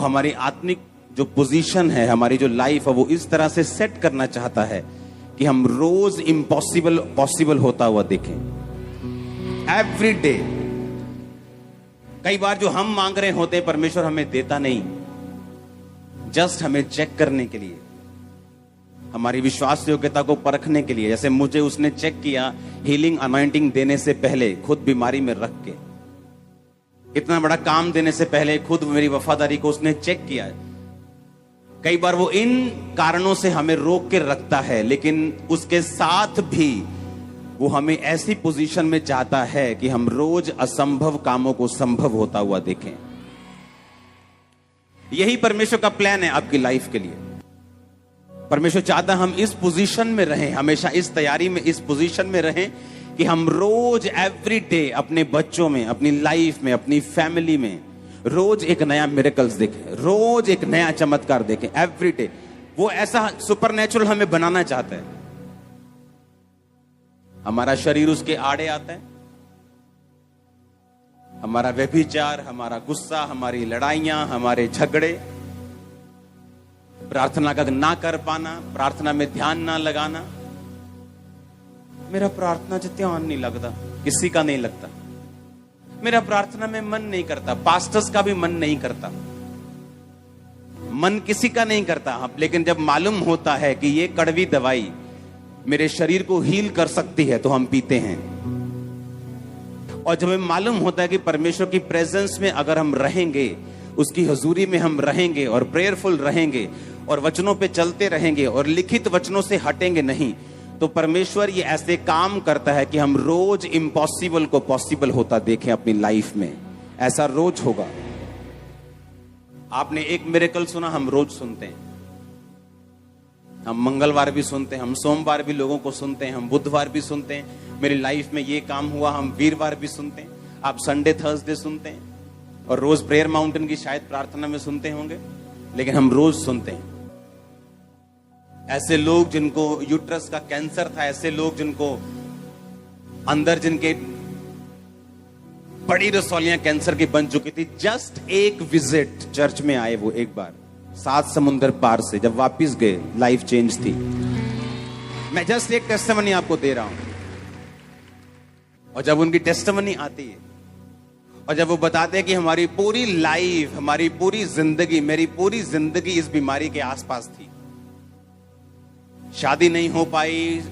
हमारी आत्मिक जो पोजीशन है, हमारी जो लाइफ है, वो इस तरह से सेट करना चाहता है कि हम रोज इम्पॉसिबल पॉसिबल होता हुआ देखें, एवरी डे। कई बार जो हम मांग रहे होते परमेश्वर हमें देता नहीं, जस्ट हमें चेक करने के लिए, हमारी विश्वास योग्यता को परखने के लिए। जैसे मुझे उसने चेक किया हीलिंग अनॉइंटिंग देने से पहले, खुद बीमारी में रख के, इतना बड़ा काम देने से पहले खुद मेरी वफादारी को उसने चेक किया है। कई बार वो इन कारणों से हमें रोक के रखता है, लेकिन उसके साथ भी वो हमें ऐसी पोजीशन में चाहता है कि हम रोज असंभव कामों को संभव होता हुआ देखें। यही परमेश्वर का प्लान है आपकी लाइफ के लिए। परमेश्वर चाहता हम इस पोजीशन में रहें, हमेशा इस तैयारी में, इस पोजीशन में रहें कि हम रोज एवरी डे अपने बच्चों में, अपनी लाइफ में, अपनी फैमिली में रोज एक नया मिरेकल्स देखें, रोज एक नया चमत्कार देखें एवरी डे। वो ऐसा सुपरनेचुरल हमें बनाना चाहता है। हमारा शरीर उसके आड़े आता है, हमारा व्यभिचार, हमारा गुस्सा, हमारी लड़ाइयां, हमारे झगड़े, प्रार्थना का ना कर पाना, प्रार्थना में ध्यान ना लगाना। मेरा प्रार्थना च ध्यान नहीं लगता, किसी का नहीं लगता। मेरा प्रार्थना में मन नहीं करता, पास्टर्स का भी मन नहीं करता, मन किसी का नहीं करता। लेकिन जब मालूम होता है कि ये कड़वी दवाई मेरे शरीर को हील कर सकती है, तो हम पीते हैं। और जब हमें मालूम होता है कि परमेश्वर की प्रेजेंस में अगर हम रहेंगे, उसकी हजूरी में हम रहेंगे और प्रेयरफुल रहेंगे और वचनों पे चलते रहेंगे और लिखित वचनों से हटेंगे नहीं, तो परमेश्वर ये ऐसे काम करता है कि हम रोज इम्पॉसिबल को पॉसिबल होता देखें अपनी लाइफ में। ऐसा रोज होगा। आपने एक मिरेकल सुना, हम रोज सुनते हैं। हम मंगलवार भी सुनते हैं, हम सोमवार भी लोगों को सुनते हैं, हम बुधवार भी सुनते हैं मेरी लाइफ में ये काम हुआ, हम वीरवार भी सुनते हैं, आप संडे थर्सडे सुनते हैं, और रोज प्रेयर माउंटेन की शायद प्रार्थना में सुनते होंगे, लेकिन हम रोज सुनते हैं। ऐसे लोग जिनको यूट्रस का कैंसर था, ऐसे लोग जिनको अंदर जिनके बड़ी रसौलियां कैंसर की बन चुकी थी, जस्ट एक विजिट चर्च में आए वो एक बार, 7 समुंदर पार से जब वापिस गए, लाइफ चेंज थी। मैं जस्ट एक टेस्टिमनी आपको दे रहा हूं। और जब उनकी टेस्टिमनी आती है और जब वो बताते हैं कि हमारी पूरी लाइफ, हमारी पूरी जिंदगी, मेरी पूरी जिंदगी इस बीमारी के आसपास थी, शादी नहीं हो पाई,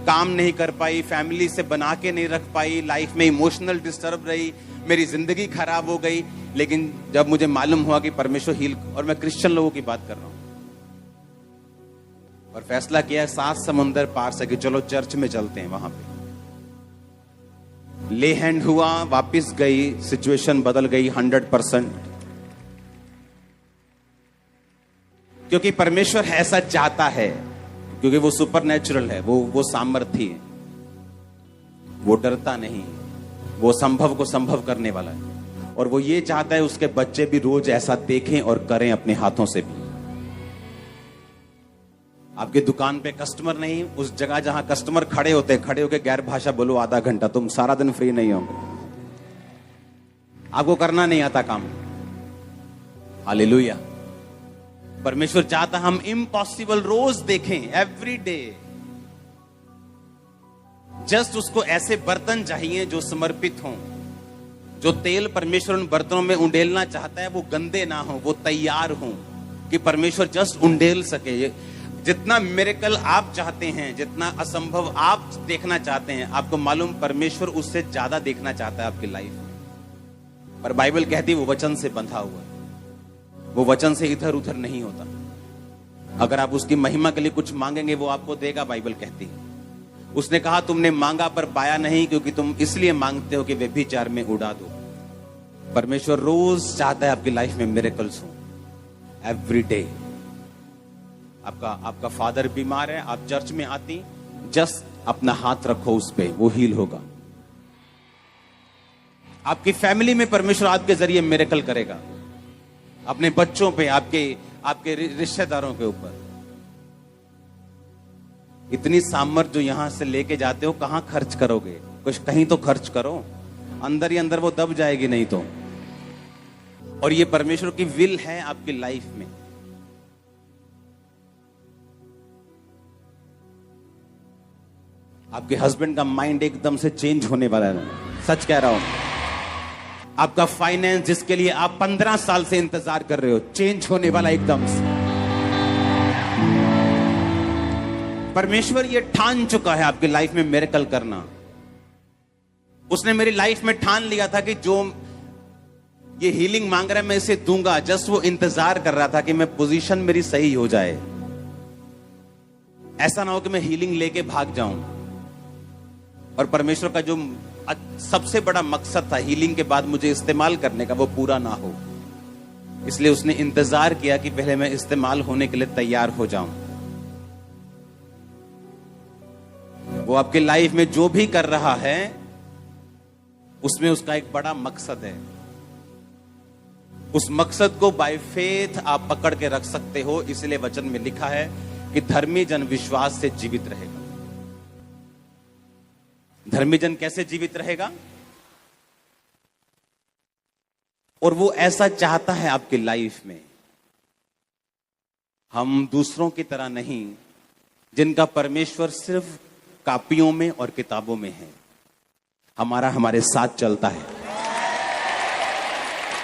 काम नहीं कर पाई, फैमिली से बना के नहीं रख पाई, लाइफ में इमोशनल डिस्टर्ब रही, मेरी जिंदगी खराब हो गई। लेकिन जब मुझे मालूम हुआ कि परमेश्वर हील, और मैं क्रिश्चियन लोगों की बात कर रहा हूं, और फैसला किया 7 समुंदर पार से कि चलो चर्च में चलते हैं। वहां पे ले हैंड हुआ, वापिस गई, सिचुएशन बदल गई 100%। क्योंकि परमेश्वर ऐसा चाहता है, क्योंकि वो सुपरनेचुरल है, वो सामर्थी है, वो डरता नहीं, वो संभव को संभव करने वाला है। और वो ये चाहता है उसके बच्चे भी रोज ऐसा देखें और करें अपने हाथों से भी। आपकी दुकान पे कस्टमर नहीं, उस जगह जहां कस्टमर खड़े होते, खड़े होकर गैर भाषा बोलो आधा घंटा, तुम सारा दिन फ्री नहीं होंगे। आपको करना नहीं आता काम। हालेलुया। परमेश्वर चाहता हम इम्पॉसिबल रोज देखें एवरी डे। जस्ट उसको ऐसे बर्तन चाहिए जो समर्पित हों, जो तेल परमेश्वर उन बर्तनों में उंडेलना चाहता है वो गंदे ना हो, वो तैयार हों कि परमेश्वर जस्ट उंडेल सके। जितना मिरेकल आप चाहते हैं, जितना असंभव आप देखना चाहते हैं, आपको मालूम परमेश्वर उससे ज्यादा देखना चाहता है आपकी लाइफ में। पर बाइबल कहती है वो वचन से बंधा हुआ है, वो वचन से इधर उधर नहीं होता। अगर आप उसकी महिमा के लिए कुछ मांगेंगे वो आपको देगा, बाइबल कहती है। उसने कहा तुमने मांगा पर पाया नहीं, क्योंकि तुम इसलिए मांगते हो कि व्यभिचार में उड़ा दो। परमेश्वर रोज चाहता है आपकी लाइफ में मिरेकल्स हो एवरी डे। आपका फादर बीमार है, आप चर्च में आती, जस्ट अपना हाथ रखो उस पे, वो हील होगा। आपकी फैमिली में परमेश्वर आपके जरिए मिरेकल करेगा, अपने बच्चों पे, आपके रिश्तेदारों के ऊपर। इतनी सामर्थ जो यहां से लेके जाते हो, कहां खर्च करोगे? कुछ कहीं तो खर्च करो, अंदर ही अंदर वो दब जाएगी नहीं तो। और ये परमेश्वर की विल है आपकी लाइफ में। आपके हस्बैंड का माइंड एकदम से चेंज होने वाला है, सच कह रहा हूं। आपका फाइनेंस जिसके लिए आप 15 साल से इंतजार कर रहे हो, चेंज होने वाला एकदम से। परमेश्वर ये ठान चुका है आपकी लाइफ में मिरेकल करना। उसने मेरी लाइफ में ठान लिया था कि जो ये हीलिंग मांग रहा है मैं इसे दूंगा। जस्ट वो इंतजार कर रहा था कि मैं पोजीशन मेरी सही हो जाए। ऐसा ना हो कि मैं हीलिंग लेके भाग जाऊं। और परमेश्वर का जो सबसे बड़ा मकसद था हीलिंग के बाद मुझे इस्तेमाल करने का, वो पूरा ना हो। इसलिए उसने इंतजार किया कि पहले मैं इस्तेमाल होने के लिए तैयार हो जाऊं। वो आपके लाइफ में जो भी कर रहा है उसमें उसका एक बड़ा मकसद है। उस मकसद को बाय फेथ आप पकड़ के रख सकते हो। इसलिए वचन में लिखा है कि धर्मी जन विश्वास से जीवित रहेगा। धर्मी जन कैसे जीवित रहेगा? और वो ऐसा चाहता है आपकी लाइफ में। हम दूसरों की तरह नहीं, जिनका परमेश्वर सिर्फ कापियों में और किताबों में है। हमारा हमारे साथ चलता है।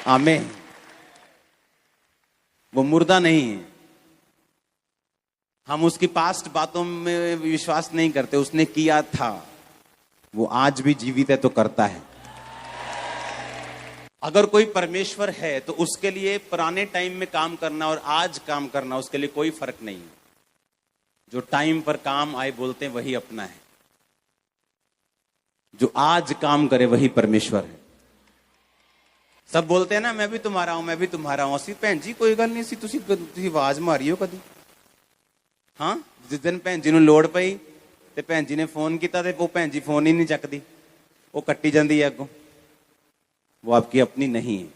आमीन। वो मुर्दा नहीं है। हम उसकी पास्ट बातों में विश्वास नहीं करते। उसने किया था, वो आज भी जीवित है तो करता है। अगर कोई परमेश्वर है तो उसके लिए पुराने टाइम में काम करना और आज काम करना उसके लिए कोई फर्क नहीं है। जो टाइम पर काम आए बोलते हैं वही अपना है। जो आज काम करे वही परमेश्वर है। सब बोलते हैं ना मैं भी तुम्हारा हूं, मैं भी तुम्हारा हूं। असी भैन जी कोई गल नहीं सी, तुसी आवाज मारियो कदी। हाँ, जिस दिन भैन जी नूं लोड़ पई ते भैन जी ने फोन किया ते वो भैन जी फोन ही नहीं चकदी, वो कट्टी जाती है अगों। वो आपकी अपनी नहीं है।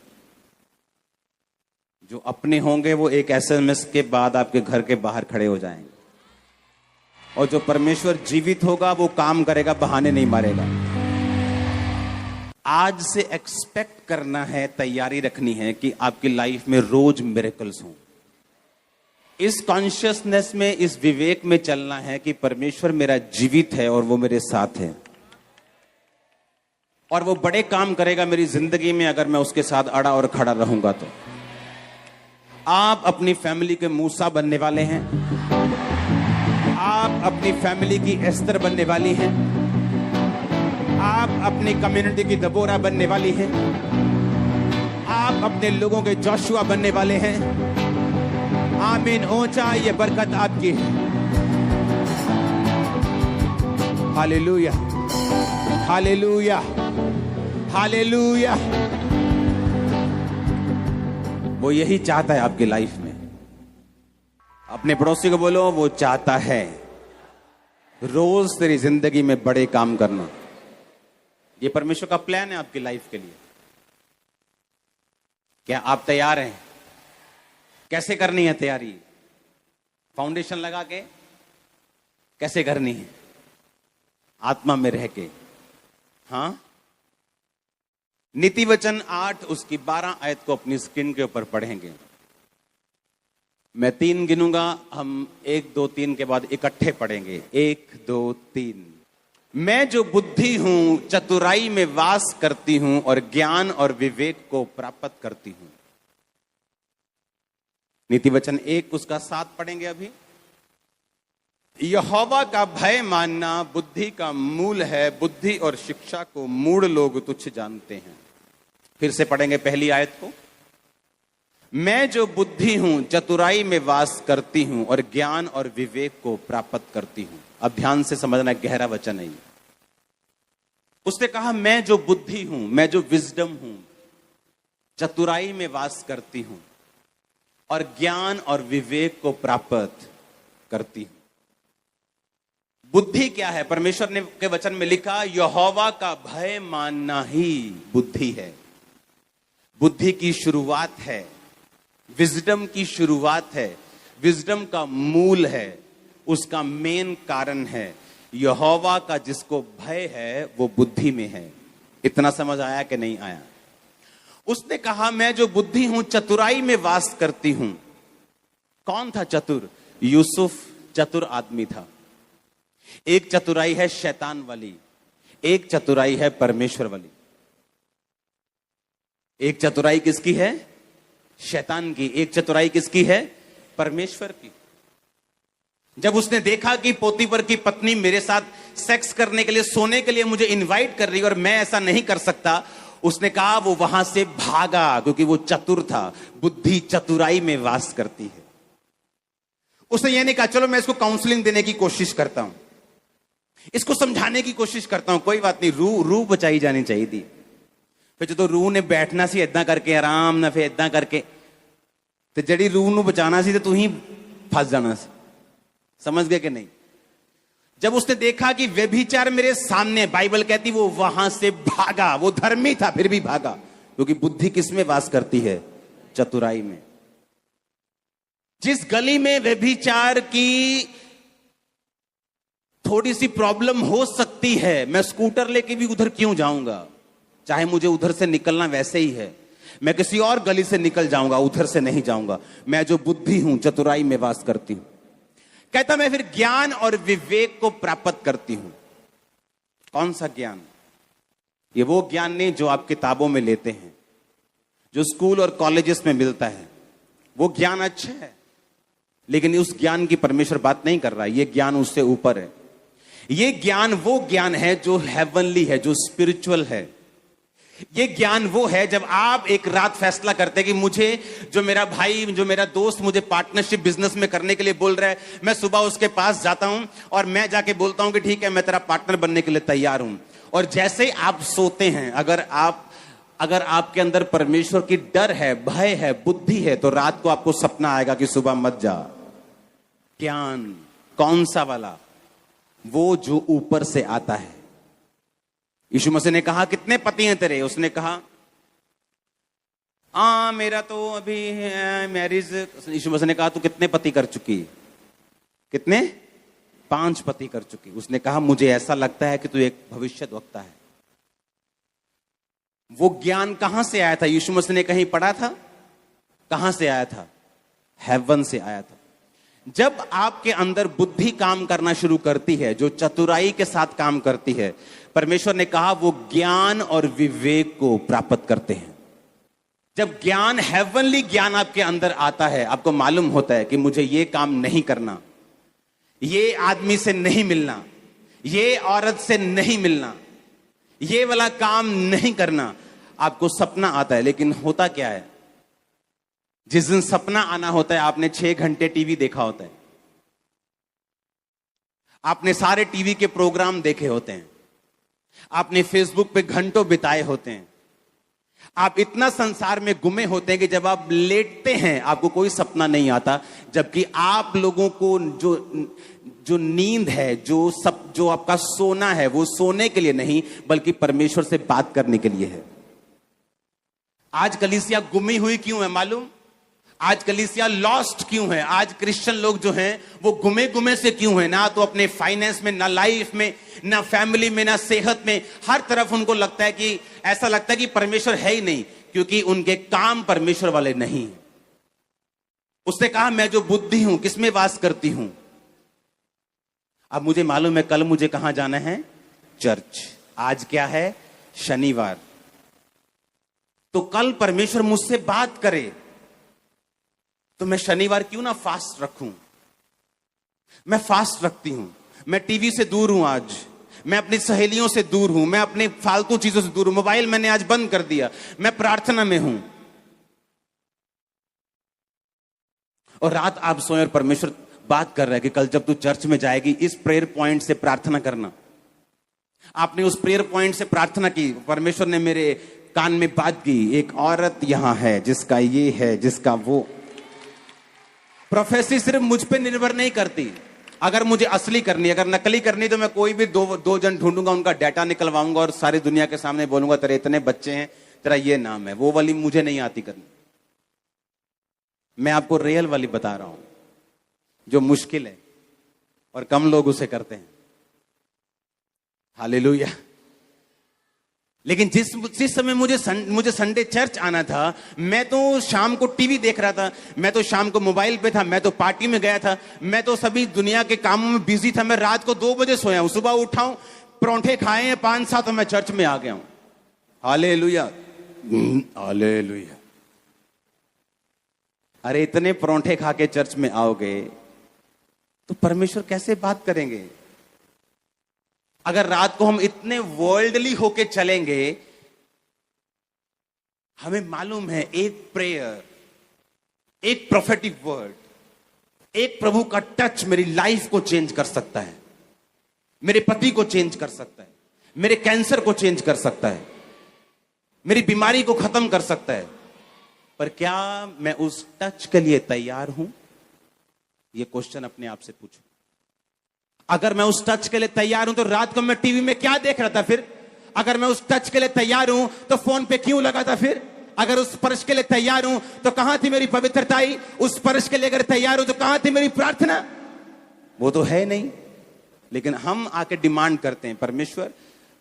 जो अपने होंगे वो एक SMS के बाद आपके घर के बाहर खड़े हो जाएंगे। और जो परमेश्वर जीवित होगा वो काम करेगा, बहाने नहीं मारेगा। आज से एक्सपेक्ट करना है, तैयारी रखनी है कि आपकी लाइफ में रोज मिरेकल्स हों। इस कॉन्शियसनेस में, इस विवेक में चलना है कि परमेश्वर मेरा जीवित है और वो मेरे साथ है और वो बड़े काम करेगा मेरी जिंदगी में अगर मैं उसके साथ अड़ा और खड़ा रहूंगा। तो आप अपनी फैमिली के मूसा बनने वाले हैं। आप अपनी फैमिली की एस्तर बनने वाली हैं। आप अपनी कम्युनिटी की दबोरा बनने वाली हैं। आप अपने लोगों के जोशुआ बनने वाले हैं। आमीन। ऊंचा ये बरकत आपकी है। Hallelujah, hallelujah, hallelujah. वो यही चाहता है आपकी लाइफ में। अपने पड़ोसी को बोलो, वो चाहता है रोज तेरी जिंदगी में बड़े काम करना। ये परमेश्वर का प्लान है आपकी लाइफ के लिए। क्या आप तैयार हैं? कैसे करनी है तैयारी? फाउंडेशन लगा के कैसे करनी है? आत्मा में रह के। हाँ, नीति वचन 8 उसकी 12 आयत को अपनी स्क्रीन के ऊपर पढ़ेंगे। मैं 3 गिनूंगा, हम 1 2 3 के बाद इकट्ठे पढ़ेंगे। 1 2 3। मैं जो बुद्धि हूं चतुराई में वास करती हूं और ज्ञान और विवेक को प्राप्त करती हूं। नीति वचन 1 उसका 7 पढ़ेंगे अभी। यहोवा का भय मानना बुद्धि का मूल है। बुद्धि और शिक्षा को मूढ़ लोग तुच्छ जानते हैं। फिर से पढ़ेंगे पहली आयत को। मैं जो बुद्धि हूं चतुराई में वास करती हूं और ज्ञान और विवेक को प्राप्त करती हूं। अब ध्यान से समझना, गहरा वचन है। उसने कहा मैं जो बुद्धि हूं, मैं जो विजडम हूं, चतुराई में वास करती हूं और ज्ञान और विवेक को प्राप्त करती हूं। बुद्धि क्या है? परमेश्वर ने के वचन में लिखा यहोवा का भय मानना ही बुद्धि है। बुद्धि की शुरुआत है, विजडम की शुरुआत है, विजडम का मूल है, उसका मेन कारण है यहोवा का जिसको भय है वो बुद्धि में है। इतना समझ आया कि नहीं आया? उसने कहा मैं जो बुद्धि हूं चतुराई में वास करती हूं। कौन था चतुर? यूसुफ चतुर आदमी था। एक चतुराई है शैतान वाली, एक चतुराई है परमेश्वर वाली। एक चतुराई किसकी है? शैतान की। एक चतुराई किसकी है? परमेश्वर की। जब उसने देखा कि पोतीफर की पत्नी मेरे साथ सेक्स करने के लिए, सोने के लिए मुझे इनवाइट कर रही है और मैं ऐसा नहीं कर सकता, उसने कहा वो वहां से भागा, क्योंकि वो चतुर था। बुद्धि चतुराई में वास करती है। उसने ये नहीं कहा चलो मैं इसको काउंसलिंग देने की कोशिश करता हूं, इसको समझाने की कोशिश करता हूं, कोई बात नहीं, रूह बचाई जानी चाहिए थी। फिर जो रूह ने बैठना सी इदा करके आराम ना, फिर इदा करके, तो जड़ी रूह ਨੂੰ बचाना सी तो तू ही फंस जाना सी। समझ गए कि नहीं? जब उसने देखा कि व्यभिचार मेरे सामने, बाइबल कहती वो वहां से भागा। वो धर्मी था फिर भी भागा, क्योंकि बुद्धि किसमें वास करती है? चतुराई में। जिस गली में व्यभिचार की थोड़ी सी प्रॉब्लम हो सकती है, मैं स्कूटर लेके भी उधर क्यों जाऊंगा? चाहे मुझे उधर से निकलना वैसे ही है, मैं किसी और गली से निकल जाऊंगा, उधर से नहीं जाऊंगा। मैं जो बुद्धि हूं चतुराई में वास करती हूं। कहता मैं फिर ज्ञान और विवेक को प्राप्त करती हूं। कौन सा ज्ञान? ये वो ज्ञान नहीं जो आप किताबों में लेते हैं, जो स्कूल और कॉलेजेस में मिलता है। वो ज्ञान अच्छा है, लेकिन उस ज्ञान की परमेश्वर बात नहीं कर रहा है। ये ज्ञान उससे ऊपर है। ये ज्ञान वो ज्ञान है जो हेवनली है, जो स्पिरिचुअल है। ये ज्ञान वो है जब आप एक रात फैसला करते हैं कि मुझे, जो मेरा भाई, जो मेरा दोस्त मुझे पार्टनरशिप बिजनेस में करने के लिए बोल रहा है, मैं सुबह उसके पास जाता हूं और मैं जाके बोलता हूं कि ठीक है मैं तेरा पार्टनर बनने के लिए तैयार हूं। और जैसे ही आप सोते हैं, अगर आपके अंदर परमेश्वर की डर है, भय है, बुद्धि है, तो रात को आपको सपना आएगा कि सुबह मत जा। ज्ञान कौन सा वाला? वो जो ऊपर से आता है। यीशु मसीह ने कहा कितने पति हैं तेरे? उसने कहा मेरा तो अभी मैरिज। यीशु मसीह ने कहा तू कितने पति कर चुकी? कितने? 5 पति कर चुकी। उसने कहा मुझे ऐसा लगता है कि तू एक भविष्यद्वक्ता है। वो ज्ञान कहां से आया था? यीशु मसीह ने कहीं पढ़ा था? कहां से आया था? हेवन से आया था। जब आपके अंदर बुद्धि काम करना शुरू करती है, जो चतुराई के साथ काम करती है, परमेश्वर ने कहा वो ज्ञान और विवेक को प्राप्त करते हैं। जब ज्ञान, हेवनली ज्ञान आपके अंदर आता है, आपको मालूम होता है कि मुझे ये काम नहीं करना, ये आदमी से नहीं मिलना, ये औरत से नहीं मिलना, ये वाला काम नहीं करना। आपको सपना आता है, लेकिन होता क्या है? जिस दिन सपना आना होता है, आपने 6 घंटे टीवी देखा होता है, आपने सारे टीवी के प्रोग्राम देखे होते हैं, आपने फेसबुक पे घंटों बिताए होते हैं, आप इतना संसार में गुमे होते हैं कि जब आप लेटते हैं आपको कोई सपना नहीं आता। जबकि आप लोगों को जो नींद है, जो आपका सोना है, वो सोने के लिए नहीं बल्कि परमेश्वर से बात करने के लिए है। आज कलीसिया गुमी हुई क्यों है मालूम? आज कलीसिया लॉस्ट क्यों है? आज क्रिश्चियन लोग जो हैं वो गुमे गुमे से क्यों हैं? ना तो अपने फाइनेंस में, ना लाइफ में, ना फैमिली में, ना सेहत में। हर तरफ उनको लगता है कि, ऐसा लगता है कि परमेश्वर है ही नहीं, क्योंकि उनके काम परमेश्वर वाले नहीं। उसने कहा मैं जो बुद्धि हूं किसमें वास करती हूं? अब मुझे मालूम है कल मुझे कहां जाना है? चर्च। आज क्या है? शनिवार। तो कल परमेश्वर मुझसे बात करे तो मैं शनिवार क्यों ना फास्ट रखूं? मैं फास्ट रखती हूं। मैं टीवी से दूर हूं आज, मैं अपनी सहेलियों से दूर हूं, मैं अपनी फालतू चीजों से दूर हूं, मोबाइल मैंने आज बंद कर दिया, मैं प्रार्थना में हूं। और रात आप सोए और परमेश्वर बात कर रहा है कि कल जब तू चर्च में जाएगी इस प्रेयर पॉइंट से प्रार्थना करना। आपने उस प्रेयर पॉइंट से प्रार्थना की, परमेश्वर ने मेरे कान में बात की, एक औरत यहां है जिसका ये है, जिसका वो। प्रोफेसी सिर्फ मुझ पे निर्भर नहीं करती। अगर मुझे असली करनी, अगर नकली करनी, तो मैं कोई भी दो जन ढूंढूंगा, उनका डाटा निकलवाऊंगा और सारी दुनिया के सामने बोलूंगा तेरे इतने बच्चे हैं, तेरा ये नाम है। वो वाली मुझे नहीं आती करनी। मैं आपको रियल वाली बता रहा हूं, जो मुश्किल है और कम लोग उसे करते हैं। हालेलुया। लेकिन जिस समय मुझे संडे चर्च आना था, मैं तो शाम को टीवी देख रहा था, मैं तो शाम को मोबाइल पे था, मैं तो पार्टी में गया था, मैं तो सभी दुनिया के कामों में बिजी था। मैं रात को 2 बजे सोया हूं, सुबह उठा हूं, परोंठे खाए हैं 5-7 और मैं चर्च में आ गया हूं। Hallelujah, hallelujah. अरे इतने परोंठे खा के चर्च में आओगे तो परमेश्वर कैसे बात करेंगे? अगर रात को हम इतने वर्ल्डली होके चलेंगे, हमें मालूम है एक प्रेयर, एक प्रोफेटिक वर्ड, एक प्रभु का टच मेरी लाइफ को चेंज कर सकता है, मेरे पति को चेंज कर सकता है, मेरे कैंसर को चेंज कर सकता है, मेरी बीमारी को खत्म कर सकता है। पर क्या मैं उस टच के लिए तैयार हूं? यह क्वेश्चन अपने आप से पूछो। अगर मैं उस टच के लिए तैयार हूं तो रात को मैं टीवी में क्या देख रहा था फिर? अगर मैं उस टच के लिए तैयार हूं तो फोन पे क्यों लगा था फिर? अगर उस स्पर्श के लिए तैयार हूं तो कहां थी मेरी पवित्रताई? उस स्पर्श के लिए अगर तैयार हूं तो कहां थी मेरी प्रार्थना? वो तो है नहीं। लेकिन हम आके डिमांड करते हैं, परमेश्वर,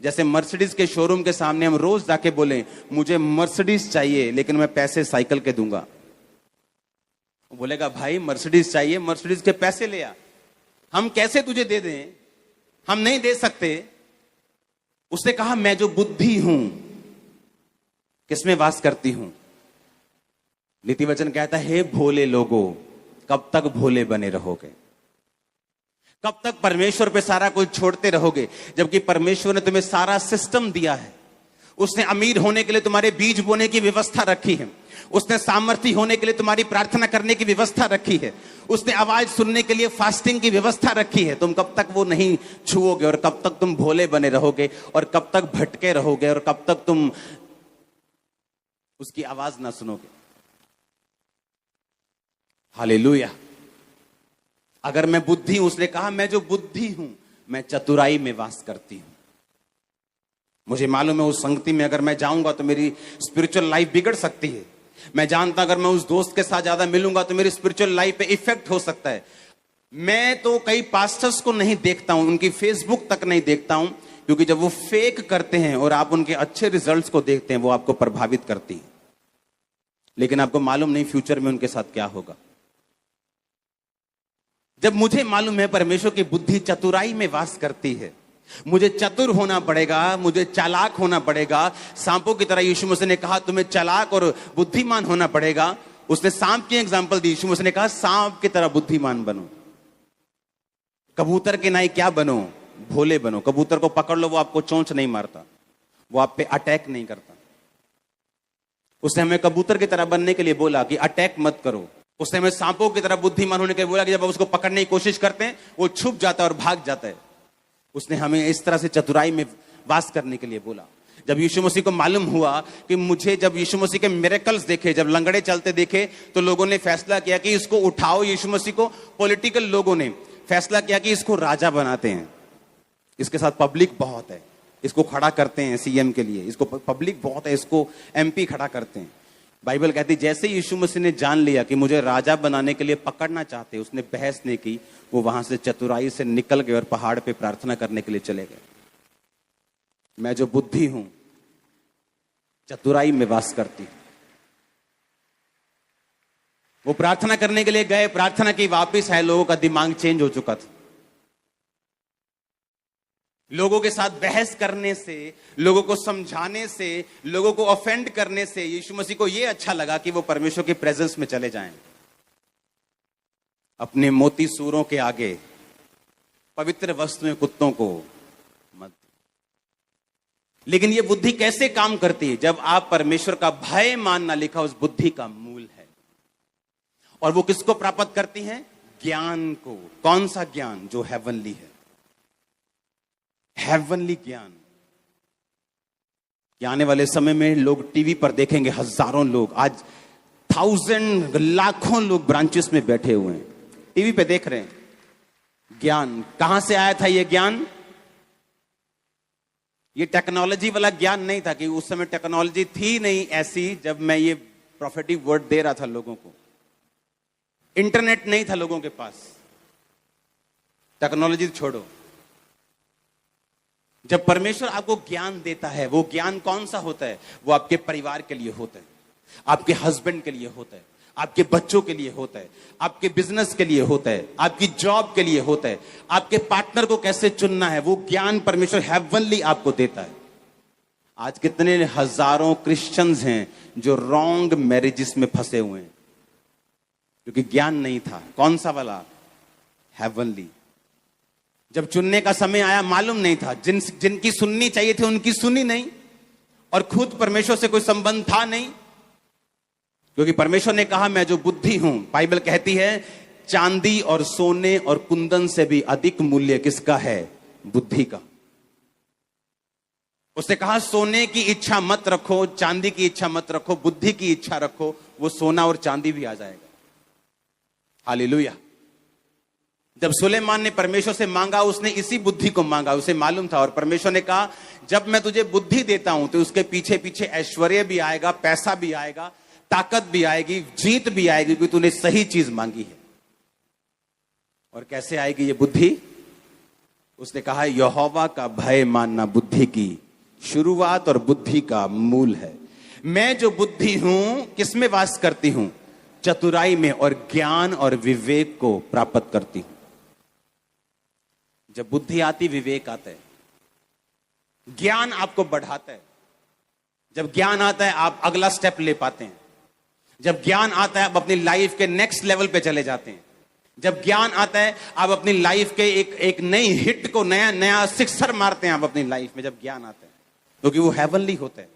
जैसे मर्सिडीज के शोरूम के सामने हम रोज जाके बोले मुझे मर्सिडीज चाहिए लेकिन मैं पैसे साइकिल के दूंगा। बोलेगा भाई मर्सिडीज चाहिए, मर्सिडीज के पैसे ले आ। हम कैसे तुझे दे दें? हम नहीं दे सकते। उसने कहा मैं जो बुद्धि हूं किसमें वास करती हूं? नीति वचन कहता है, हे भोले लोगों, कब तक भोले बने रहोगे? कब तक परमेश्वर पे सारा कुछ छोड़ते रहोगे? जबकि परमेश्वर ने तुम्हें सारा सिस्टम दिया है। उसने अमीर होने के लिए तुम्हारे बीज बोने की व्यवस्था रखी है। उसने सामर्थ्य होने के लिए तुम्हारी प्रार्थना करने की व्यवस्था रखी है। उसने आवाज सुनने के लिए फास्टिंग की व्यवस्था रखी है। तुम कब तक वो नहीं छुओगे? और कब तक तुम भोले बने रहोगे? और कब तक भटके रहोगे? और कब तक तुम उसकी आवाज ना सुनोगे? हालेलुया। अगर मैं बुद्धि हूं, उसने कहा मैं जो बुद्धि हूं मैं चतुराई में वास करती हूं। मुझे मालूम है उस संगति में अगर मैं जाऊंगा तो मेरी स्पिरिचुअल लाइफ बिगड़ सकती है। मैं जानता अगर मैं उस दोस्त के साथ ज्यादा मिलूंगा तो मेरी स्पिरिचुअल लाइफ पे इफेक्ट हो सकता है। मैं तो कई पास्टर्स को नहीं देखता हूं, उनकी फेसबुक तक नहीं देखता हूं, क्योंकि जब वो फेक करते हैं और आप उनके अच्छे रिजल्ट्स को देखते हैं वो आपको प्रभावित करती है, लेकिन आपको मालूम नहीं फ्यूचर में उनके साथ क्या होगा। जब मुझे मालूम है परमेश्वर की बुद्धि चतुराई में वास करती है, मुझे चतुर होना पड़ेगा, मुझे चालाक होना पड़ेगा। सांपों की तरह यीशु मसीह ने कहा तुम्हें चालाक और बुद्धिमान होना पड़ेगा। उसने सांप की एग्जांपल दी। यीशु मसीह ने कहा सांप की तरह बुद्धिमान बनो। कबूतर के नाई क्या बनो? भोले बनो। कबूतर को पकड़ लो, वो आपको चोंच नहीं मारता, वो आप पे अटैक नहीं करता। उसने हमें कबूतर की तरह बनने के लिए बोला कि अटैक मत करो। उसने हमें सांपों की तरह बुद्धिमान होने के लिए बोला कि जब आप उसको पकड़ने की कोशिश करते हैं वो छुप जाता है और भाग जाता है। उसने हमें इस तरह से चतुराई में वास करने के लिए बोला। जब यीशु मसीह को मालूम हुआ कि मुझे, जब यीशु मसीह के मिरेकल्स देखे, जब लंगड़े चलते देखे, तो लोगों ने फैसला किया कि इसको उठाओ। यीशु मसीह को पॉलिटिकल लोगों ने फैसला किया कि इसको राजा बनाते हैं, इसके साथ पब्लिक बहुत है, इसको खड़ा करते हैं सीएम के लिए, इसको पब्लिक बहुत है, इसको एमपी खड़ा करते हैं। बाइबल कहती जैसे यीशु मसीह ने जान लिया कि मुझे राजा बनाने के लिए पकड़ना चाहते, उसने बहस नहीं की, वो वहां से चतुराई से निकल गए और पहाड़ पे प्रार्थना करने के लिए चले गए। मैं जो बुद्धि हूं चतुराई में वास करती हूं। वो प्रार्थना करने के लिए गए, प्रार्थना की, वापिस आए, लोगों का दिमाग चेंज हो चुका था। लोगों के साथ बहस करने से, लोगों को समझाने से, लोगों को ऑफेंड करने से यीशु मसीह को यह अच्छा लगा कि वो परमेश्वर की प्रेजेंस में चले जाएं। अपने मोती सूरों के आगे पवित्र वस्तुएं कुत्तों को मत। लेकिन ये बुद्धि कैसे काम करती है? जब आप परमेश्वर का भय मानना लिखा उस बुद्धि का मूल है। और वो किसको प्राप्त करती है? ज्ञान को। कौन सा ज्ञान? जो हेवनली है, हेवनली ज्ञान। आने वाले समय में लोग टीवी पर देखेंगे, हजारों लोग, आज 1000 लाखों लोग ब्रांचेस में बैठे हुए हैं, टीवी पे देख रहे हैं। ज्ञान कहां से आया था? ये ज्ञान, ये टेक्नोलॉजी वाला ज्ञान नहीं था, कि उस समय टेक्नोलॉजी थी नहीं ऐसी जब मैं ये प्रोफेटिक वर्ड दे रहा था लोगों को। इंटरनेट नहीं था लोगों के पास। टेक्नोलॉजी छोड़ो, जब परमेश्वर आपको ज्ञान देता है, वो ज्ञान कौन सा होता है? वो आपके परिवार के लिए होता है, आपके हस्बैंड के लिए होता है, आपके बच्चों के लिए होता है, आपके बिजनेस के लिए होता है, आपकी जॉब के लिए होता है, आपके पार्टनर को कैसे चुनना है, वो ज्ञान परमेश्वर हेवनली आपको देता है। आज कितने हजारों क्रिश्चियंस हैं जो रॉन्ग मैरिजेस में फंसे हुए हैं, क्योंकि ज्ञान नहीं था। कौन सा वाला? हेवनली। जब चुनने का समय आया मालूम नहीं था, जिनकी सुननी चाहिए थी उनकी सुनी नहीं, और खुद परमेश्वर से कोई संबंध था नहीं, क्योंकि परमेश्वर ने कहा मैं जो बुद्धि हूं, बाइबल कहती है चांदी और सोने और कुंदन से भी अधिक मूल्य किसका है? बुद्धि का। उसने कहा सोने की इच्छा मत रखो, चांदी की इच्छा मत रखो, बुद्धि की इच्छा रखो, वो सोना और चांदी भी आ जाएगा। हालेलुया। जब सुलेमान ने परमेश्वर से मांगा, उसने इसी बुद्धि को मांगा, उसे मालूम था। और परमेश्वर ने कहा जब मैं तुझे बुद्धि देता हूं तो उसके पीछे पीछे ऐश्वर्य भी आएगा, पैसा भी आएगा, ताकत भी आएगी, जीत भी आएगी, क्योंकि तूने सही चीज मांगी है। और कैसे आएगी ये बुद्धि? उसने कहा यहोवा का भय मानना बुद्धि की शुरुआत और बुद्धि का मूल है। मैं जो बुद्धि हूं किसमें वास करती हूं? चतुराई में, और ज्ञान और विवेक को प्राप्त करती हूं। जब बुद्धि आती, विवेक आता है, ज्ञान आपको बढ़ाता है। जब ज्ञान आता है आप अगला स्टेप ले पाते हैं। जब ज्ञान आता है आप अपनी लाइफ के नेक्स्ट लेवल पे चले जाते हैं। जब ज्ञान आता है आप अपनी लाइफ के एक नई हिट को, नया नया सिक्सर मारते हैं आप अपनी लाइफ में, जब ज्ञान आता है, क्योंकि वो हेवनली होता है।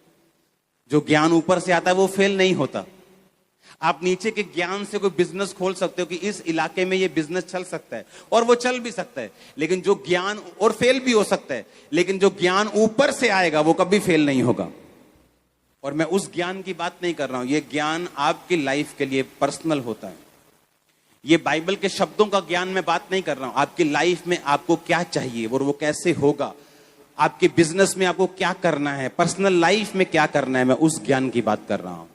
जो ज्ञान ऊपर से आता है वो फेल नहीं होता। आप नीचे के ज्ञान से कोई बिजनेस खोल सकते हो कि इस इलाके में ये बिजनेस चल सकता है, और वो चल भी सकता है, लेकिन जो ज्ञान, और फेल भी हो सकता है, लेकिन जो ज्ञान ऊपर से आएगा वो कभी फेल नहीं होगा। और मैं उस ज्ञान की बात नहीं कर रहा हूं, ये ज्ञान आपकी लाइफ के लिए पर्सनल होता है। ये बाइबल के शब्दों का ज्ञान मैं बात नहीं कर रहा हूं। आपकी लाइफ में आपको क्या चाहिए और वो कैसे होगा, आपके बिजनेस में आपको क्या करना है, पर्सनल लाइफ में क्या करना है, मैं उस ज्ञान की बात कर रहा हूं।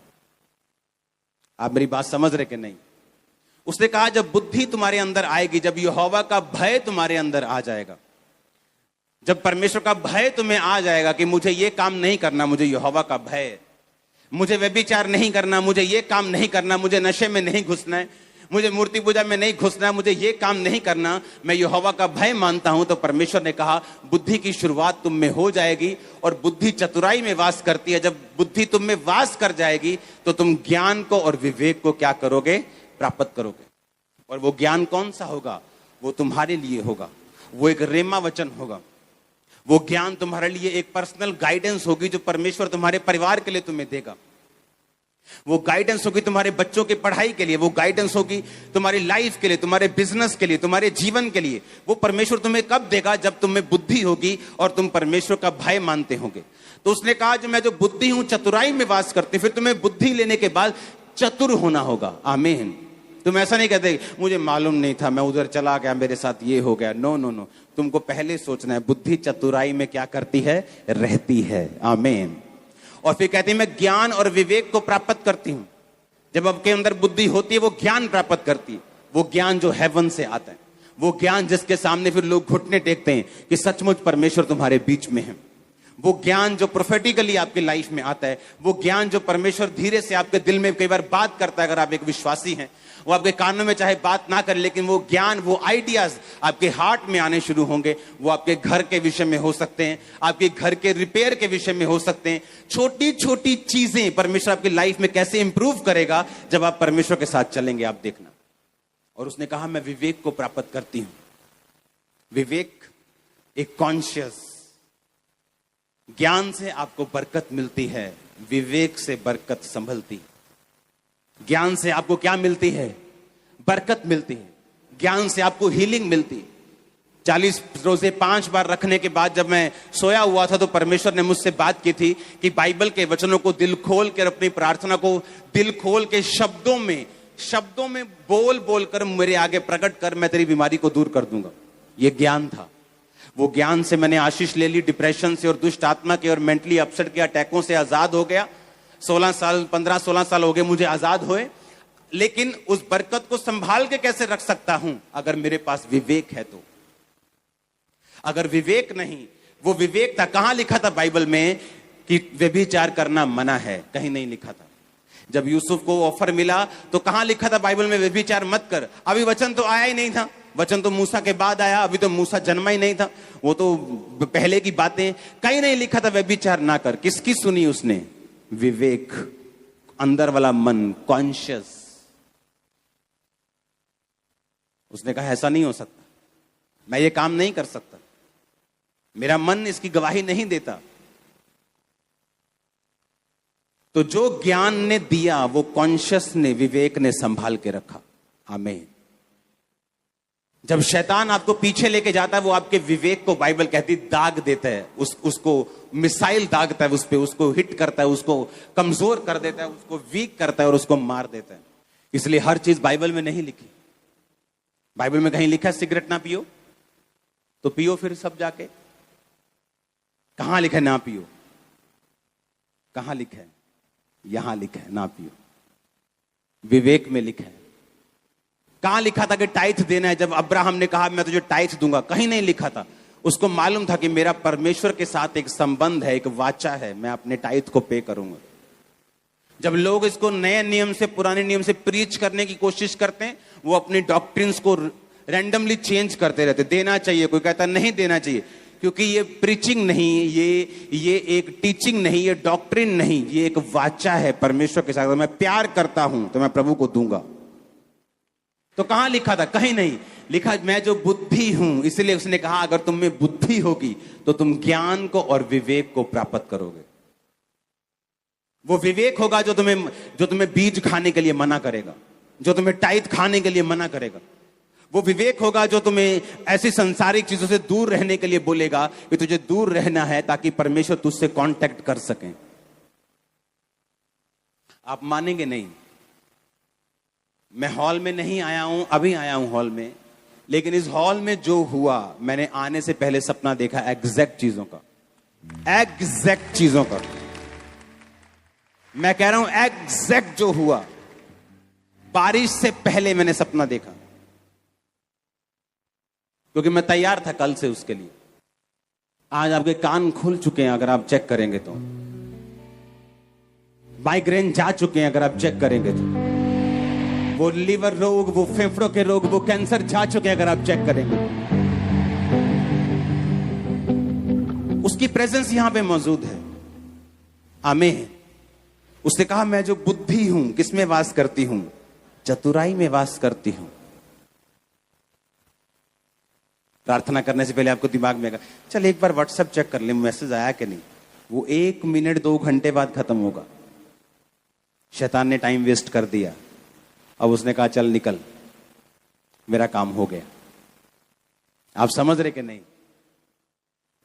आप मेरी बात समझ रहे कि नहीं? उसने कहा जब बुद्धि तुम्हारे अंदर आएगी, जब यहोवा का भय तुम्हारे अंदर आ जाएगा, जब परमेश्वर का भय तुम्हें आ जाएगा कि मुझे ये काम नहीं करना, मुझे यहोवा का भय है, मुझे व्यभिचार नहीं करना, मुझे ये काम नहीं करना, मुझे नशे में नहीं घुसना है, मुझे मूर्ति पूजा में नहीं घुसना है, मुझे ये काम नहीं करना, मैं यहोवा का भय मानता हूं, तो परमेश्वर ने कहा बुद्धि की शुरुआत तुम में हो जाएगी। और बुद्धि चतुराई में वास करती है। जब बुद्धि तुम में वास कर जाएगी तो तुम ज्ञान को और विवेक को क्या करोगे? प्राप्त करोगे। और वो ज्ञान कौन सा होगा? वो तुम्हारे लिए होगा, वो एक रेमा वचन होगा, वो ज्ञान तुम्हारे लिए एक पर्सनल गाइडेंस होगी जो परमेश्वर तुम्हारे परिवार के लिए तुम्हें देगा। वो गाइडेंस होगी तुम्हारे बच्चों की पढ़ाई के लिए, वो गाइडेंस होगी तुम्हारी लाइफ के लिए, तुम्हारे बिजनेस के लिए, तुम्हारे जीवन के लिए। वो परमेश्वर तुम्हें कब देगा? जब तुम्हें बुद्धि होगी और तुम परमेश्वर का भय मानते होंगे। तो उसने कहा जो मैं जो बुद्धि हूं चतुराई में वास करती हूं। फिर तुम्हें बुद्धि लेने के बाद चतुर होना होगा। आमीन। तुम ऐसा नहीं कहते मुझे मालूम नहीं था, मैं उधर चला गया, मेरे साथ ये हो गया। नो नो नो, तुमको पहले सोचना है बुद्धि चतुराई में क्या करती है? रहती है। आमीन। और फिर कहती है मैं ज्ञान और विवेक को प्राप्त करती हूं। जब आपके अंदर बुद्धि होती है वो ज्ञान प्राप्त करती है, वो ज्ञान जो हेवन से आता है, वो ज्ञान जिसके सामने फिर लोग घुटने टेकते हैं कि सचमुच परमेश्वर तुम्हारे बीच में है। वो ज्ञान जो प्रोफेटिकली आपकी लाइफ में आता है, वो ज्ञान जो परमेश्वर धीरे से आपके दिल में कई बार बात करता है। अगर आप एक विश्वासी हैं, वो आपके कानों में चाहे बात ना करे, लेकिन वो ज्ञान, वो आइडियाज आपके हार्ट में आने शुरू होंगे। वो आपके घर के विषय में हो सकते हैं, आपके घर के रिपेयर के विषय में हो सकते हैं। छोटी छोटी चीजें परमेश्वर आपकी लाइफ में कैसे इंप्रूव करेगा जब आप परमेश्वर के साथ चलेंगे, आप देखना। और उसने कहा मैं विवेक को प्राप्त करती हूं। विवेक एक कॉन्शियस, ज्ञान से आपको बरकत मिलती है, विवेक से बरकत संभलती। ज्ञान से आपको क्या मिलती है? बरकत मिलती है। ज्ञान से आपको हीलिंग मिलती है। 40 रोजे 5 बार रखने के बाद जब मैं सोया हुआ था तो परमेश्वर ने मुझसे बात की थी कि बाइबल के वचनों को दिल खोल कर, अपनी प्रार्थना को दिल खोल के शब्दों में बोल बोल कर मेरे आगे प्रकट कर, मैं तेरी बीमारी को दूर कर दूंगा। यह ज्ञान था। वो ज्ञान से मैंने आशीष ले ली, डिप्रेशन से और दुष्ट आत्मा के और मेंटली अपसेट के अटैकों से आजाद हो गया। 15-16 साल हो गए मुझे आजाद हुए। लेकिन उस बरकत को संभाल के कैसे रख सकता हूं? अगर मेरे पास विवेक है तो। अगर विवेक नहीं, वो विवेक था। कहां लिखा था बाइबल में कि व्यभिचार करना मना है? कहीं नहीं लिखा था। जब यूसुफ को ऑफर मिला तो कहां लिखा था बाइबल में व्यभिचार मत कर? अभी वचन तो आया ही नहीं था, वचन तो मूसा के बाद आया, अभी तो मूसा जन्मा ही नहीं था, वो तो पहले की बातें। कहीं नहीं लिखा था व्यभिचार ना कर। किसकी सुनी उसने? विवेक, अंदर वाला मन, कॉन्शियस। उसने कहा ऐसा नहीं हो सकता, मैं ये काम नहीं कर सकता, मेरा मन इसकी गवाही नहीं देता। तो जो ज्ञान ने दिया वो कॉन्शियस ने, विवेक ने संभाल के रखा। आमीन। जब शैतान आपको पीछे लेके जाता है वो आपके विवेक को, बाइबल कहती, दाग देता है, उसको मिसाइल दागता है उस पे, उसको हिट करता है, उसको कमजोर कर देता है, उसको वीक करता है और उसको मार देता है। इसलिए हर चीज बाइबल में नहीं लिखी। बाइबल में कहीं लिखा है सिगरेट ना पियो, तो पियो फिर सब जाके। कहां लिखा है ना पियो? कहां लिखा है? यहां लिखा है ना पियो। विवेक में लिखा है। कहां लिखा था कि टाइथ देना है? जब अब्राहम ने कहा मैं तुझे टाइथ दूंगा, कहीं नहीं लिखा था। उसको मालूम था कि मेरा परमेश्वर के साथ एक संबंध है, एक वाचा है, मैं अपने टाइथ को पे करूंगा। जब लोग इसको नए नियम से, पुराने नियम से प्रीच करने की कोशिश करते हैं, वो अपनी डॉक्ट्रिन्स को रैंडमली चेंज करते रहते। देना चाहिए, कोई कहता नहीं देना चाहिए, क्योंकि ये प्रीचिंग नहीं, ये एक टीचिंग नहीं, ये डॉक्ट्रिन नहीं, ये एक वाचा है परमेश्वर के साथ। अगर मैं प्यार करता हूं तो मैं प्रभु को दूंगा। तो कहां लिखा था? कहीं नहीं लिखा। मैं जो बुद्धि हूं, इसलिए उसने कहा अगर तुम में बुद्धि होगी तो तुम ज्ञान को और विवेक को प्राप्त करोगे। वो विवेक होगा जो तुम्हें बीज खाने के लिए मना करेगा, जो तुम्हें टाइट खाने के लिए मना करेगा। वो विवेक होगा जो तुम्हें ऐसी संसारिक चीजों से दूर रहने के लिए बोलेगा कि तुझे दूर रहना है ताकि परमेश्वर तुझसे कांटेक्ट कर सके। आप मानेंगे नहीं, मैं हॉल में नहीं आया हूं, अभी आया हूं हॉल में, लेकिन इस हॉल में जो हुआ, मैंने आने से पहले सपना देखा एग्जैक्ट चीजों का, एग्जैक्ट चीजों का। मैं कह रहा हूं एग्जैक्ट जो हुआ, बारिश से पहले मैंने सपना देखा, क्योंकि मैं तैयार था कल से उसके लिए। आज आपके कान खुल चुके हैं अगर आप चेक करेंगे तो, माइग्रेन जा चुके हैं अगर आप चेक करेंगे तो, वो लीवर रोग, वो फेफड़ों के रोग, वो कैंसर जा चुके हैं अगर आप चेक करेंगे। उसकी प्रेजेंस यहां पे मौजूद है। आमीन। उसने कहा मैं जो बुद्धि हूं, किसमें वास करती हूं? चतुराई में वास करती हूं। प्रार्थना करने से पहले आपको दिमाग में आएगा चल एक बार व्हाट्सएप चेक कर ले, मैसेज आया कि नहीं। वो 1 मिनट 2 घंटे बाद खत्म होगा। शैतान ने टाइम वेस्ट कर दिया। अब उसने कहा चल निकल, मेरा काम हो गया। आप समझ रहे कि नहीं?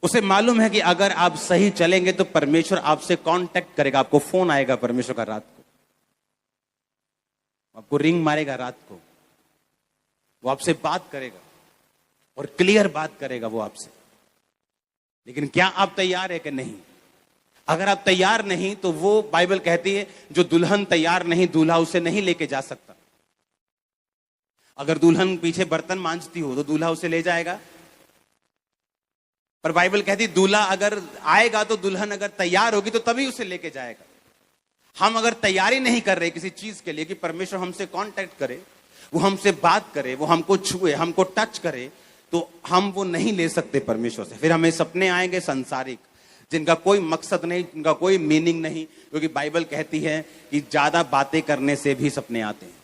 उसे मालूम है कि अगर आप सही चलेंगे तो परमेश्वर आपसे कांटेक्ट करेगा, आपको फोन आएगा परमेश्वर का रात को, आपको रिंग मारेगा रात को, वो आपसे बात करेगा और क्लियर बात करेगा वो आपसे। लेकिन क्या आप तैयार है कि नहीं? अगर आप तैयार नहीं तो वो, बाइबल कहती है जो दुल्हन तैयार नहीं, दूल्हा उसे नहीं लेके जा सकता। अगर दुल्हन पीछे बर्तन मांजती हो तो दूल्हा उसे ले जाएगा, पर बाइबल कहती दूल्हा अगर आएगा तो दुल्हन अगर तैयार होगी तो तभी उसे लेके जाएगा। हम अगर तैयारी नहीं कर रहे किसी चीज के लिए कि परमेश्वर हमसे कांटेक्ट करे, वो हमसे बात करे, वो हमको छुए, हमको टच करे, तो हम वो नहीं ले सकते परमेश्वर से। फिर हमें सपने आएंगे संसारिक, जिनका कोई मकसद नहीं, जिनका कोई मीनिंग नहीं, क्योंकि बाइबल कहती है कि ज्यादा बातें करने से भी सपने आते हैं,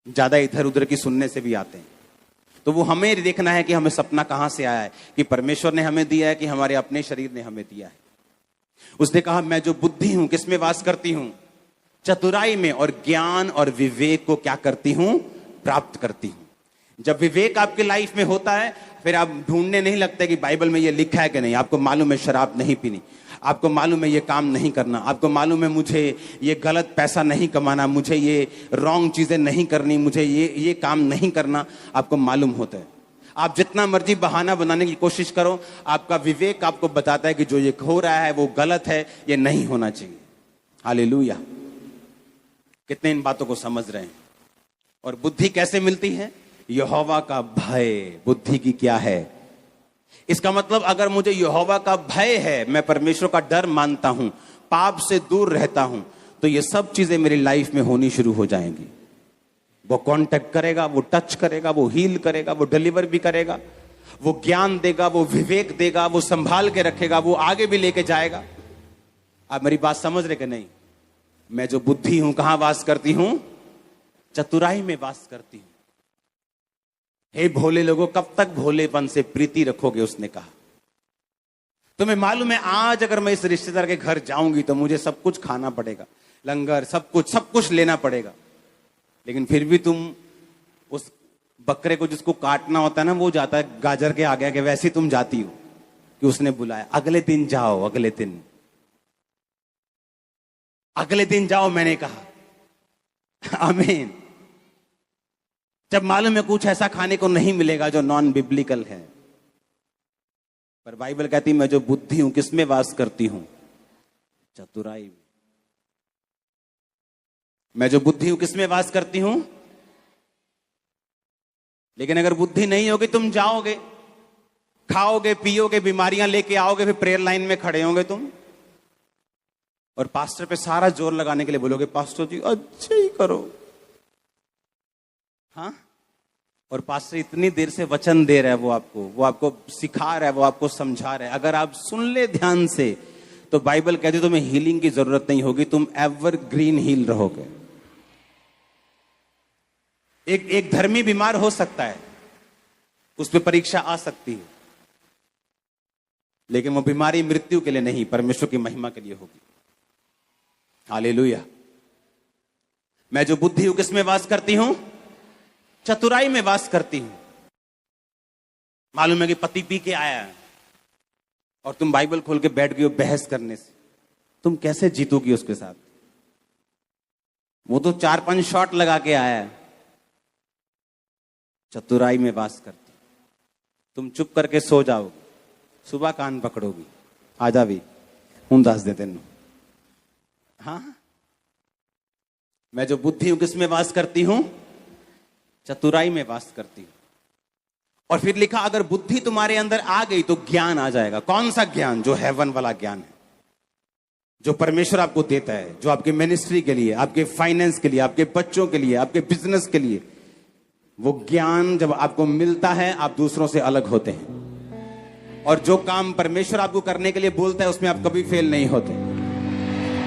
ज्यादा इधर उधर की सुनने से भी आते हैं। तो वो हमें देखना है कि हमें सपना कहां से आया है, कि परमेश्वर ने हमें दिया है कि हमारे अपने शरीर ने हमें दिया है। उसने कहा मैं जो बुद्धि हूं, किसमें वास करती हूं? चतुराई में, और ज्ञान और विवेक को क्या करती हूं? प्राप्त करती हूं। जब विवेक आपकी लाइफ में होता है, फिर आप ढूंढने नहीं लगते कि बाइबल में ये लिखा है कि नहीं। आपको मालूम है शराब नहीं पीनी, आपको मालूम है ये काम नहीं करना, आपको मालूम है मुझे ये गलत पैसा नहीं कमाना, मुझे ये रॉन्ग चीजें नहीं करनी, मुझे ये काम नहीं करना, आपको मालूम होता है। आप जितना मर्जी बहाना बनाने की कोशिश करो, आपका विवेक आपको बताता है कि जो ये हो रहा है वो गलत है, ये नहीं होना चाहिए। हालेलुया। कितने इन बातों को समझ रहे हैं? और बुद्धि कैसे मिलती है? यहोवा का भय बुद्धि की क्या है? इसका मतलब अगर मुझे यहोवा का भय है, मैं परमेश्वर का डर मानता हूं, पाप से दूर रहता हूं, तो ये सब चीजें मेरी लाइफ में होनी शुरू हो जाएंगी। वो कांटेक्ट करेगा, वो टच करेगा, वो हील करेगा, वो डिलीवर भी करेगा, वो ज्ञान देगा, वो विवेक देगा, वो संभाल के रखेगा, वो आगे भी लेके जाएगा। आप मेरी बात समझ रहे कि नहीं? मैं जो बुद्धि हूं कहां वास करती हूं? चतुराई में वास करती हूं। हे भोले लोगों, कब तक भोलेपन से प्रीति रखोगे? उसने कहा। तुम्हें मालूम है आज अगर मैं इस रिश्तेदार के घर जाऊंगी तो मुझे सब कुछ खाना पड़ेगा, लंगर, सब कुछ लेना पड़ेगा, लेकिन फिर भी तुम उस बकरे को जिसको काटना होता है ना, वो जाता है गाजर के आगे आगे, वैसे तुम जाती हो कि उसने बुलाया, अगले दिन जाओ, अगले दिन जाओ, मैंने कहा। आमीन। जब मालूम है कुछ ऐसा खाने को नहीं मिलेगा जो नॉन बिब्लिकल है, पर बाइबल कहती मैं जो बुद्धि हूं किसमें वास करती हूं? चतुराई में। मैं जो बुद्धि हूं किसमें वास करती हूं? लेकिन अगर बुद्धि नहीं होगी, तुम जाओगे, खाओगे, पियोगे, बीमारियां लेके आओगे, फिर प्रेयर लाइन में खड़े होंगे तुम, और पास्टर पे सारा जोर लगाने के लिए बोलोगे, पास्टर जी अच्छे ही करो। हाँ, और पास्टर इतनी देर से वचन दे रहा है, वो आपको सिखा रहा है, वो आपको समझा रहा है। अगर आप सुन ले ध्यान से तो बाइबल कहती है तुम्हें हीलिंग की जरूरत नहीं होगी, तुम एवर ग्रीन हील रहोगे। एक धर्मी बीमार हो सकता है, उस पर परीक्षा आ सकती है, लेकिन वो बीमारी मृत्यु के लिए नहीं, परमेश्वर की महिमा के लिए होगी। हालेलुया। मैं जो बुद्धि हूं किसमें वास करती हूं? चतुराई में वास करती हूं। मालूम है कि पति पी के आया है और तुम बाइबल खोल के बैठ गई हो बहस करने से, तुम कैसे जीतोगी उसके साथ? वो तो 4-5 शॉट लगा के आया है। चतुराई में वास करती, तुम चुप करके सो जाओगे, सुबह कान पकड़ोगी, आजा भी हूं दस दे तेन। हाँ, मैं जो बुद्धि हूं किसमें वास करती हूं? चतुराई में वास करती हूं। और फिर लिखा अगर बुद्धि तुम्हारे अंदर आ गई तो ज्ञान आ जाएगा। कौन सा ज्ञान? जो हेवन वाला ज्ञान है, जो परमेश्वर आपको देता है, जो आपके मिनिस्ट्री के लिए, आपके फाइनेंस के लिए, आपके बच्चों के लिए, आपके बिजनेस के लिए। वो ज्ञान जब आपको मिलता है, आप दूसरों से अलग होते हैं। और जो काम परमेश्वर आपको करने के लिए बोलता है उसमें आप कभी फेल नहीं होते,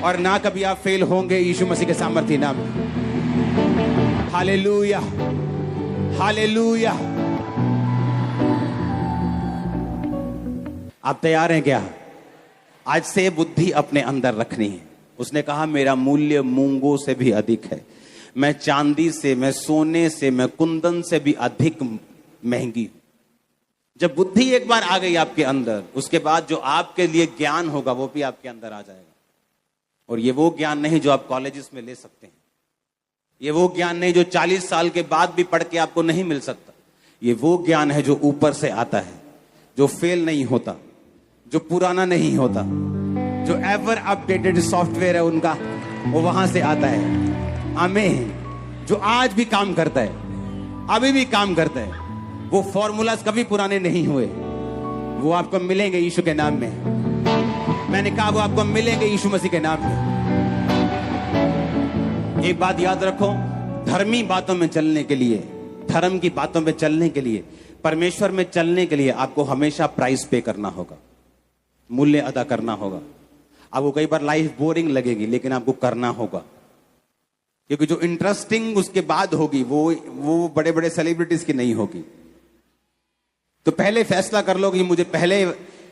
और ना कभी आप फेल होंगे यीशु मसीह के सामर्थ्य नाम में। Hallelujah, hallelujah. आप तैयार हैं क्या? आज से बुद्धि अपने अंदर रखनी है। उसने कहा मेरा मूल्य मूंगों से भी अधिक है, मैं चांदी से, मैं सोने से, मैं कुंदन से भी अधिक महंगी हूं। जब बुद्धि एक बार आ गई आपके अंदर, उसके बाद जो आपके लिए ज्ञान होगा वो भी आपके अंदर आ जाएगा। और ये वो ज्ञान नहीं जो आप कॉलेजेस में ले सकते हैं, ये वो ज्ञान नहीं जो 40 साल के बाद भी पढ़ के आपको नहीं मिल सकता। ये वो ज्ञान है जो ऊपर से आता है, जो फेल नहीं होता, जो पुराना नहीं होता, जो एवर अपडेटेड सॉफ्टवेयर है उनका, वो वहां से आता है। आमीन। जो आज भी काम करता है, अभी भी काम करता है। वो फॉर्मूलाज कभी पुराने नहीं हुए, वो आपको मिलेंगे यीशु के नाम में। मैंने कहा वो आपको मिलेंगे यीशु मसीह के नाम में। एक बात याद रखो, धर्मी बातों में चलने के लिए, धर्म की बातों में चलने के लिए, परमेश्वर में चलने के लिए आपको हमेशा प्राइस पे करना होगा, मूल्य अदा करना होगा। आपको कई बार लाइफ बोरिंग लगेगी, लेकिन आपको करना होगा, क्योंकि जो इंटरेस्टिंग उसके बाद होगी वो बड़े बड़े सेलिब्रिटीज की नहीं होगी। तो पहले फैसला कर लो कि मुझे पहले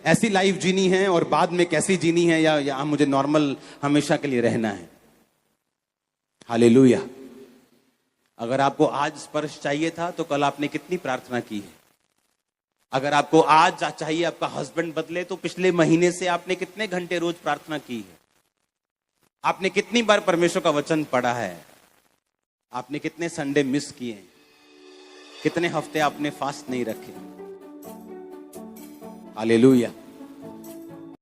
ऐसी लाइफ जीनी है और बाद में कैसी जीनी है, या मुझे नॉर्मल हमेशा के लिए रहना है। हालेलुया। अगर आपको आज स्पर्श चाहिए था तो कल आपने कितनी प्रार्थना की है? अगर आपको आज चाहिए आपका हस्बैंड बदले तो पिछले महीने से आपने कितने घंटे रोज प्रार्थना की है? आपने कितनी बार परमेश्वर का वचन पढ़ा है? आपने कितने संडे मिस किए? कितने हफ्ते आपने फास्ट नहीं रखे? हालेलुया।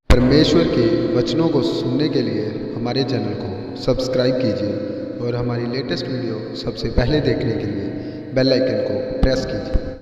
परमेश्वर के वचनों को सुनने के लिए हमारे चैनल को सब्सक्राइब कीजिए और हमारी लेटेस्ट वीडियो सबसे पहले देखने के लिए बेल आइकन को प्रेस कीजिए।